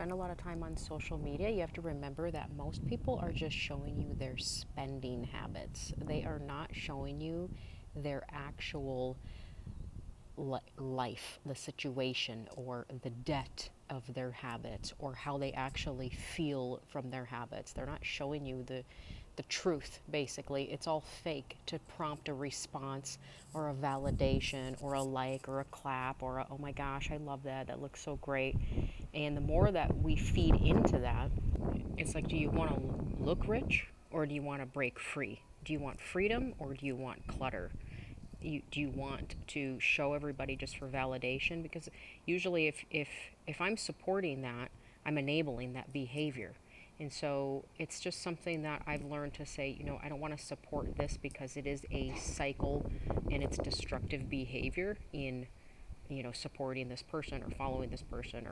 spend a lot of time on social media, you have to remember that most people are just showing you their spending habits. They are not showing you their actual life, the situation, or the debt of their habits, or how they actually feel from their habits. They're not showing you the truth, basically. It's all fake to prompt a response or a validation or a like or a clap or a, oh my gosh, I love that. That looks so great. And the more that we feed into that, it's like, do you want to look rich or do you want to break free? Do you want freedom or do you want clutter? Do you want to show everybody just for validation? Because usually if I'm supporting that, I'm enabling that behavior. And so it's just something that I've learned to say, I don't want to support this because it is a cycle and it's destructive behavior in, supporting this person or following this person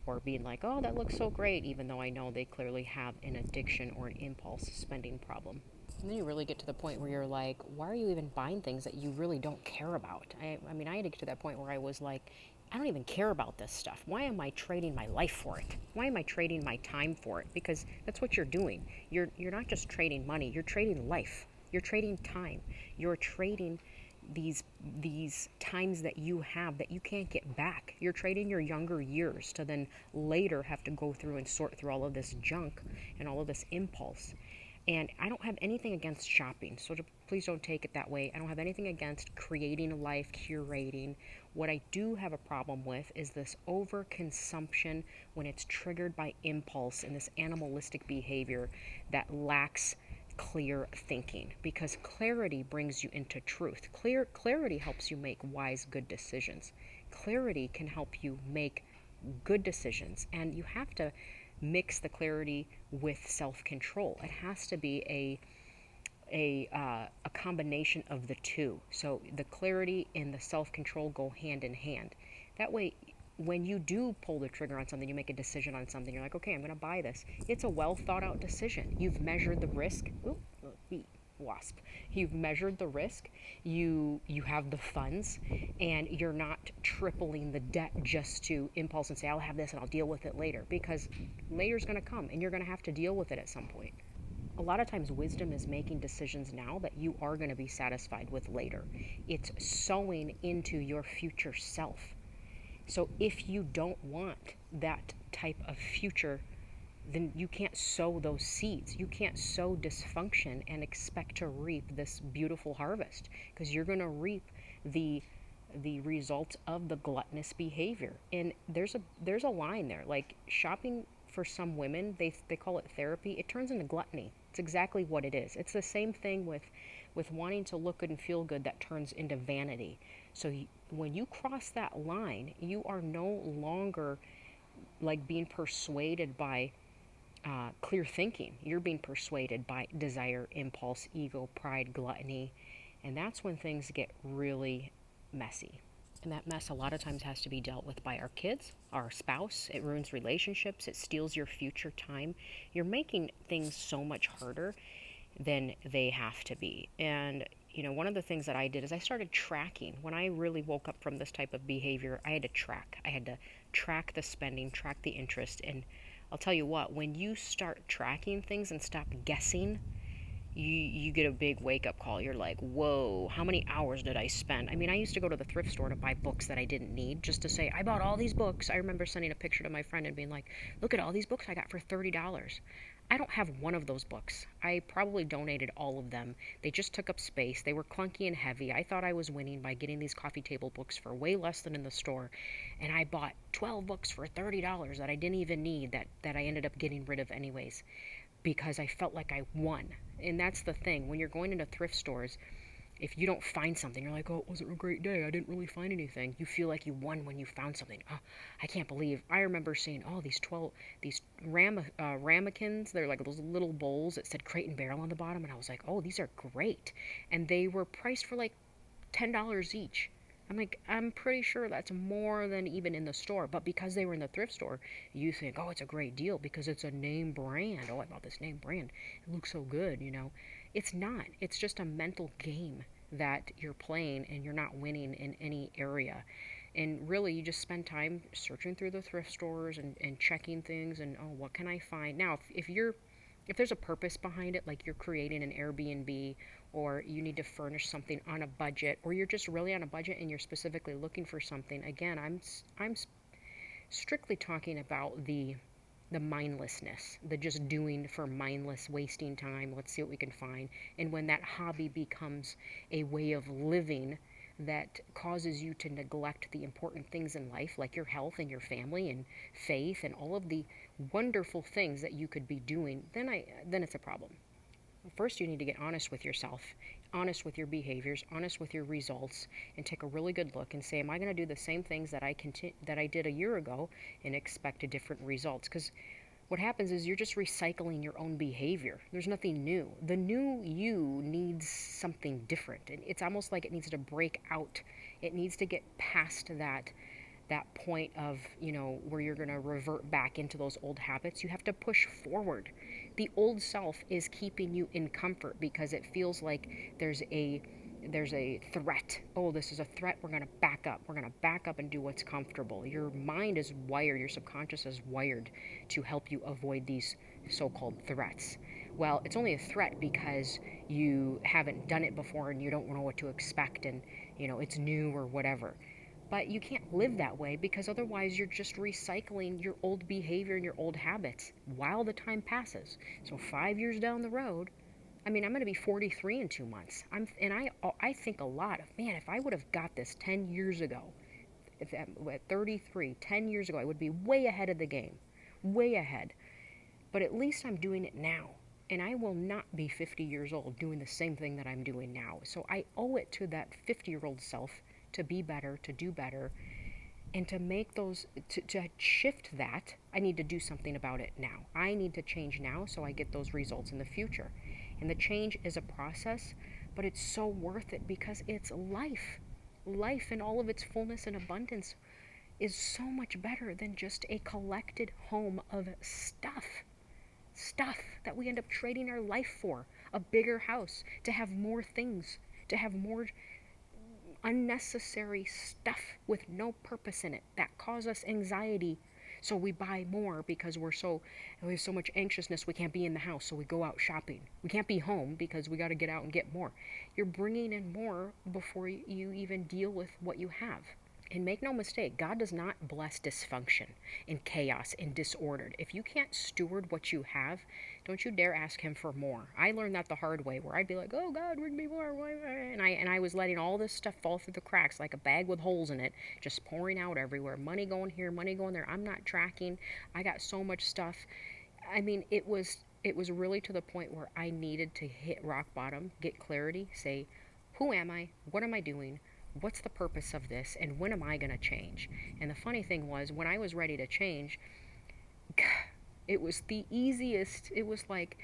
or being like, oh, that looks so great, even though I know they clearly have an addiction or an impulse spending problem. And then you really get to the point where you're like, why are you even buying things that you really don't care about? I mean, I had to get to that point where I was like, I don't even care about this stuff. Why am I trading my life for it? Why am I trading my time for it? Because that's what you're doing. You're not just trading money, you're trading life. You're trading time. You're trading these times that you have that you can't get back. You're trading your younger years to then later have to go through and sort through all of this junk and all of this impulse. And I don't have anything against shopping, so please don't take it that way. I don't have anything against creating a life, curating. What I do have a problem with is this overconsumption when it's triggered by impulse and this animalistic behavior that lacks clear thinking, because clarity brings you into truth. Clarity helps you make wise, good decisions. Clarity can help you make good decisions, and you have to mix the clarity with self-control. It has to be a combination of the two. So the clarity and the self-control go hand in hand. That way, when you do pull the trigger on something, you make a decision on something, you're like, okay, I'm going to buy this. It's a well thought out decision. You've measured the risk. Ooh, wasp. You've measured the risk. You have the funds, and you're not tripling the debt just to impulse and say, I'll have this and I'll deal with it later, because later's going to come and you're going to have to deal with it at some point. A lot of times wisdom is making decisions now that you are going to be satisfied with later. It's sowing into your future self. So if you don't want that type of future, then you can't sow those seeds. You can't sow dysfunction and expect to reap this beautiful harvest, because you're going to reap the results of the gluttonous behavior. And there's a line there. Like, shopping for some women, they call it therapy. It turns into gluttony. It's exactly what it is. It's the same thing with wanting to look good and feel good that turns into vanity. So when you cross that line, you are no longer like being persuaded by clear thinking. You're being persuaded by desire, impulse, ego, pride, gluttony. And that's when things get really messy. And that mess a lot of times has to be dealt with by our kids, our spouse. It ruins relationships. It steals your future time. You're making things so much harder than they have to be. And one of the things that I did is I started tracking. When I really woke up from this type of behavior, I had to track. I had to track the spending, track the interest. And I'll tell you what, when you start tracking things and stop guessing, you get a big wake up call. You're like, whoa, how many hours did I spend? I mean, I used to go to the thrift store to buy books that I didn't need just to say, I bought all these books. I remember sending a picture to my friend and being like, look at all these books I got for $30. I don't have one of those books. I probably donated all of them. They just took up space. They were clunky and heavy. I thought I was winning by getting these coffee table books for way less than in the store. And I bought 12 books for $30 that I didn't even need, that I ended up getting rid of anyways, because I felt like I won. And that's the thing. When you're going into thrift stores, if you don't find something, you're like, oh, it wasn't a great day. I didn't really find anything. You feel like you won when you found something. Oh, I can't believe. I remember seeing, these ramekins. They're like those little bowls that said Crate and Barrel on the bottom. And I was like, oh, these are great. And they were priced for like $10 each. I'm like, I'm pretty sure that's more than even in the store. But because they were in the thrift store, you think, oh, it's a great deal because it's a name brand. Oh, I bought this name brand. It looks so good. It's not. It's just a mental game that you're playing, and you're not winning in any area. And really, you just spend time searching through the thrift stores and checking things and, oh, what can I find? Now, if there's a purpose behind it, like you're creating an Airbnb, or you need to furnish something on a budget, or you're just really on a budget and you're specifically looking for something, again, I'm strictly talking about the mindlessness, the just doing for mindless, wasting time. Let's see what we can find. And when that hobby becomes a way of living that causes you to neglect the important things in life, like your health and your family and faith and all of the wonderful things that you could be doing, then it's a problem. First, you need to get honest with yourself, honest with your behaviors, honest with your results, and take a really good look and say, am I going to do the same things that I did a year ago and expect a different results? Because what happens is you're just recycling your own behavior. There's nothing new. The new you needs something different. It's almost like it needs to break out. It needs to get past that point of, where you're going to revert back into those old habits. You have to push forward. The old self is keeping you in comfort because it feels like there's a threat. Oh, this is a threat. We're going to back up. We're going to back up and do what's comfortable. Your mind is wired, your subconscious is wired to help you avoid these so-called threats. Well, it's only a threat because you haven't done it before and you don't know what to expect, and it's new or whatever. But you can't live that way, because otherwise you're just recycling your old behavior and your old habits while the time passes. So 5 years down the road, I mean, I'm going to be 43 in 2 months. I think a lot of, man, if I would have got this 10 years ago, at 33, 10 years ago, I would be way ahead of the game, way ahead. But at least I'm doing it now. And I will not be 50 years old doing the same thing that I'm doing now. So I owe it to that 50-year-old self to be better, to do better, and to make to shift that. I need to do something about it now. I need to change now so I get those results in the future. And the change is a process, but it's so worth it because it's life. Life in all of its fullness and abundance is so much better than just a collected home of stuff that we end up trading our life for. A bigger house, to have more things, to have more unnecessary stuff with no purpose in it that cause us anxiety. So we buy more because we have so much anxiousness we can't be in the house, so we go out shopping. We can't be home because we got to get out and get more. You're bringing in more before you even deal with what you have. And make no mistake, God does not bless dysfunction and chaos and disorder. If you can't steward what you have, don't you dare ask him for more. I learned that the hard way, where I'd be like, oh God, bring me more. And I was letting all this stuff fall through the cracks like a bag with holes in it, just pouring out everywhere. Money going here, money going there. I'm not tracking. I got so much stuff. I mean, it was really to the point where I needed to hit rock bottom, get clarity, say, who am I? What am I doing? What's the purpose of this, and when am I going to change? And the funny thing was, when I was ready to change, it was the easiest. It was like,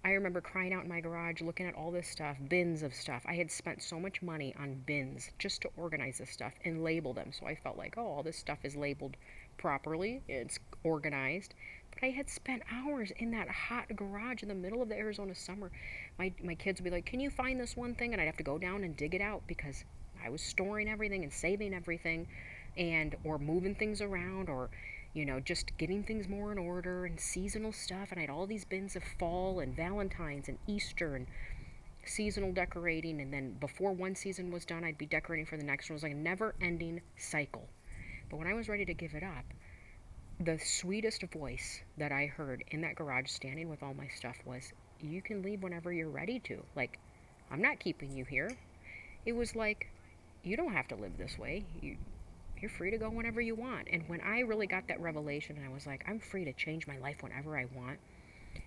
I remember crying out in my garage, looking at all this stuff, bins of stuff. I had spent so much money on bins just to organize this stuff and label them. So I felt like, oh, all this stuff is labeled properly, it's organized. But I had spent hours in that hot garage in the middle of the Arizona summer. My kids would be like, can you find this one thing? And I'd have to go down and dig it out because I was storing everything and saving everything, or moving things around, or just getting things more in order, and seasonal stuff. And I had all these bins of fall and Valentine's and Easter and seasonal decorating. And then before one season was done, I'd be decorating for the next one. It was like a never-ending cycle. But when I was ready to give it up, the sweetest voice that I heard in that garage standing with all my stuff was, you can leave whenever you're ready to. Like, I'm not keeping you here. It was like, you don't have to live this way. You're free to go whenever you want. And when I really got that revelation, and I was like, I'm free to change my life whenever I want,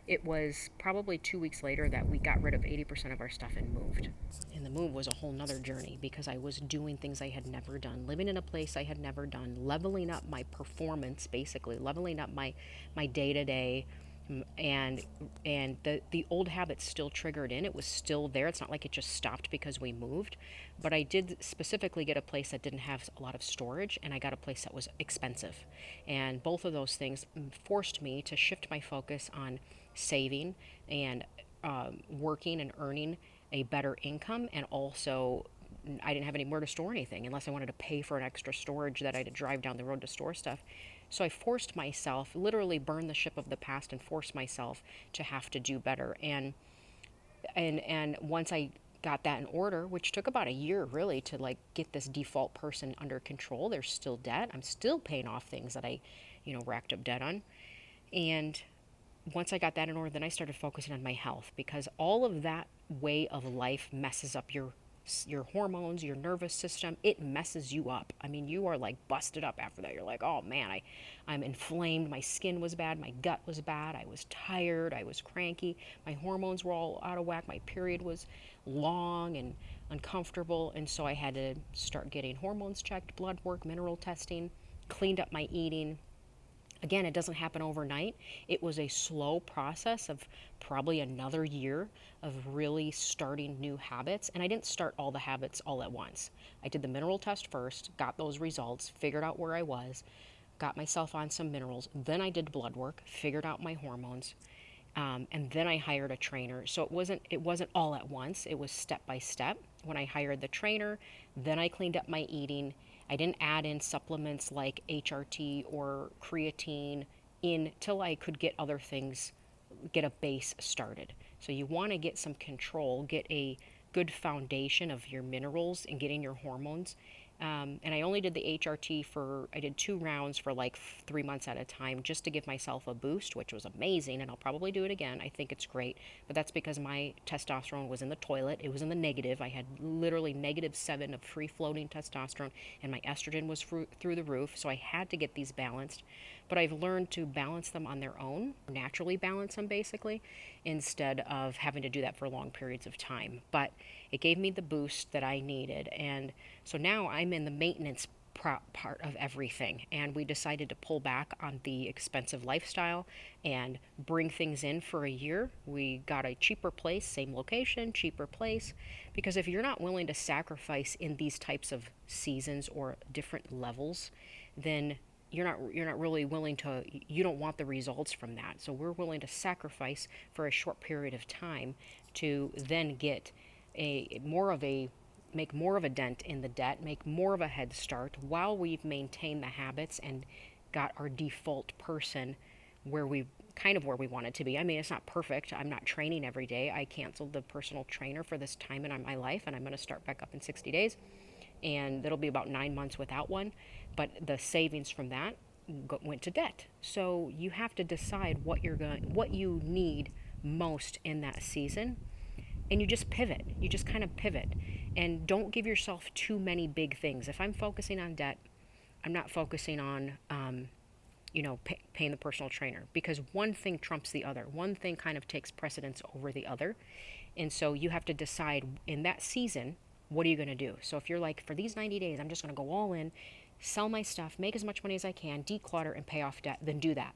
it was probably 2 weeks later that we got rid of 80% of our stuff and moved. And the move was a whole nother journey because I was doing things I had never done, living in a place I had never done, leveling up my performance, basically, leveling up my day-to-day. And the old habits still triggered in. It was still there. It's not like it just stopped because we moved. But I did specifically get a place that didn't have a lot of storage, and I got a place that was expensive. And both of those things forced me to shift my focus on saving and working and earning a better income, and also I didn't have anywhere to store anything unless I wanted to pay for an extra storage that I had to drive down the road to store stuff. So I forced myself, literally burned the ship of the past and forced myself to have to do better. And once I got that in order, which took about a year really to like get this default person under control. There's still debt. I'm still paying off things that I, racked up debt on. And once I got that in order, then I started focusing on my health, because all of that way of life messes up your hormones, your nervous system. It messes you up. I mean, you are like busted up after that. You're like, oh man, I'm inflamed. My skin was bad. My gut was bad. I was tired. I was cranky. My hormones were all out of whack. My period was long and uncomfortable. And so I had to start getting hormones checked, blood work, mineral testing, cleaned up my eating. Again, it doesn't happen overnight. It was a slow process of probably another year of really starting new habits. And I didn't start all the habits all at once. I did the mineral test first, got those results, figured out where I was, got myself on some minerals. Then I did blood work, figured out my hormones, and then I hired a trainer. So it wasn't all at once. It was step by step. When I hired the trainer, then I cleaned up my eating. I didn't add in supplements like HRT or creatine in till I could get other things, get a base started. So you want to get some control, get a good foundation of your minerals and getting your hormones. And I only did the HRT I did 2 rounds for like 3 months at a time just to give myself a boost, which was amazing. And I'll probably do it again. I think it's great. But that's because my testosterone was in the toilet. It was in the negative. I had literally -7 of free floating testosterone, and my estrogen was through the roof. So I had to get these balanced. But I've learned to balance them on their own, naturally balance them basically, instead of having to do that for long periods of time. But it gave me the boost that I needed. And so now I'm in the maintenance part of everything. And we decided to pull back on the expensive lifestyle and bring things in for a year. We got a cheaper place, same location, cheaper place. Because if you're not willing to sacrifice in these types of seasons or different levels, then you're not really willing to, you don't want the results from that. So we're willing to sacrifice for a short period of time to then get make more of a dent in the debt, make more of a head start while we've maintained the habits and got our default person where we want it to be. I mean, it's not perfect. I'm not training every day. I canceled the personal trainer for this time in my life, and I'm going to start back up in 60 days. And it'll be about 9 months without one. But the savings from that went to debt. So you have to decide what you need most in that season, and you just pivot. You just kind of pivot, and don't give yourself too many big things. If I'm focusing on debt, I'm not focusing on paying the personal trainer, because one thing trumps the other. One thing kind of takes precedence over the other, and so you have to decide in that season, what are you going to do? So if you're like, for these 90 days, I'm just going to go all in, sell my stuff, make as much money as I can, declutter, and pay off debt, then do that.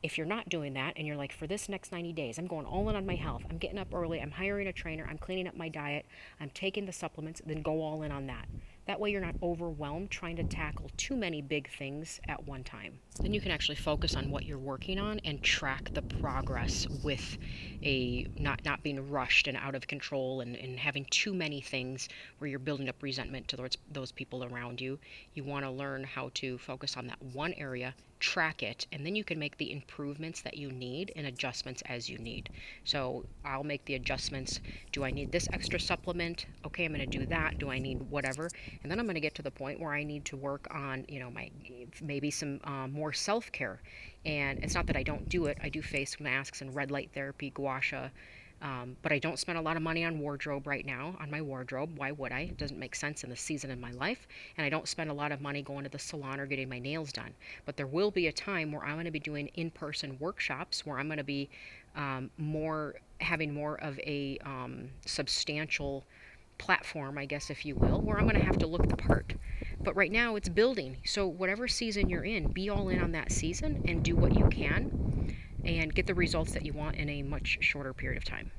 If you're not doing that and you're like, for this next 90 days, I'm going all in on my health, I'm getting up early, I'm hiring a trainer, I'm cleaning up my diet, I'm taking the supplements, then go all in on that. That way you're not overwhelmed trying to tackle too many big things at one time. Then you can actually focus on what you're working on and track the progress with a not being rushed and out of control and having too many things where you're building up resentment towards those people around you. You want to learn how to focus on that one area, track it, and then you can make the improvements that you need and adjustments as you need. So I'll make the adjustments. Do I need this extra supplement? Okay, I'm going to do that. Do I need whatever? And then I'm going to get to the point where I need to work on, maybe some more self-care. And it's not that I don't do it. I do face masks and red light therapy, gua sha. But I don't spend a lot of money on wardrobe right now, on my wardrobe. Why would I? It doesn't make sense in the season in my life. And I don't spend a lot of money going to the salon or getting my nails done. But there will be a time where I'm going to be doing in-person workshops, where I'm going to be having more of a substantial platform, I guess, if you will, where I'm going to have to look the part. But right now it's building. So whatever season you're in, be all in on that season and do what you can and get the results that you want in a much shorter period of time.